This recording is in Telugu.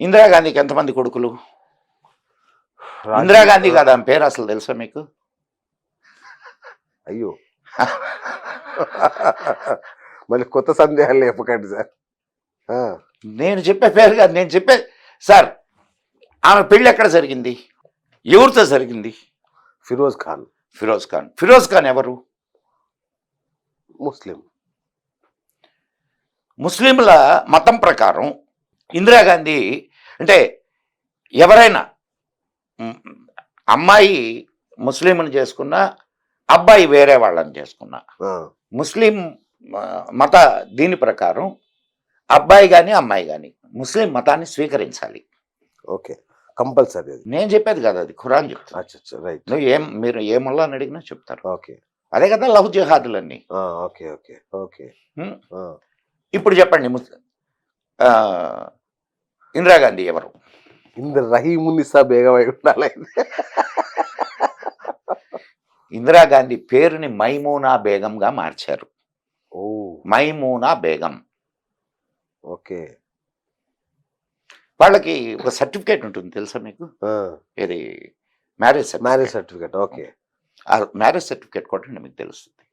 ఇందిరాగాంధీకి ఎంతమంది కొడుకులు? రాజీవ్ ఇందిరాగాంధీ కాదు ఆమె పేరు అసలు తెలుసా మీకు? అయ్యో మళ్ళీ కొత్త సందేహాలు లేపకండి సార్. నేను చెప్పే పేరు కాదు, నేను చెప్పే సార్ ఆమె పెళ్ళి ఎక్కడ జరిగింది, ఎవరితో జరిగింది? ఫిరోజ్ ఖాన్. ఫిరోజ్ ఖాన్. ఫిరోజ్ ఖాన్ ఎవరు? ముస్లిం. ముస్లింల మతం ప్రకారం ఇందిరాగాంధీ అంటే ఎవరైనా అమ్మాయి ముస్లింని చేసుకున్నా, అబ్బాయి వేరే వాళ్ళని చేసుకున్నా, ముస్లిం మత దీని ప్రకారం అబ్బాయి కానీ అమ్మాయి కానీ ముస్లిం మతాన్ని స్వీకరించాలి. Okay, compulsory. నేను చెప్పేది కదా, అది ఖురాన్ చెప్తాను. రైట్. నువ్వు మీరు ఏ ముల్లా అని అడిగినా చెప్తారు. ఓకే, అదే కదా లవ్ జిహాదులన్నీ. Okay okay okay. ఇప్పుడు చెప్పండి, ఇందిరాగాంధీ ఎవరు? రహీమునిసా బేగం అయి ఉండాలి. ఇందిరాగాంధీ పేరుని మైమూనా బేగంగా మార్చారు. మైమూనా బేగం. ఓకే. వాళ్ళకి ఒక సర్టిఫికేట్ ఉంటుంది తెలుసా మీకు? ఇది marriage certificate. Okay. Marriage certificate కొట్టండి మీకు తెలుస్తుంది.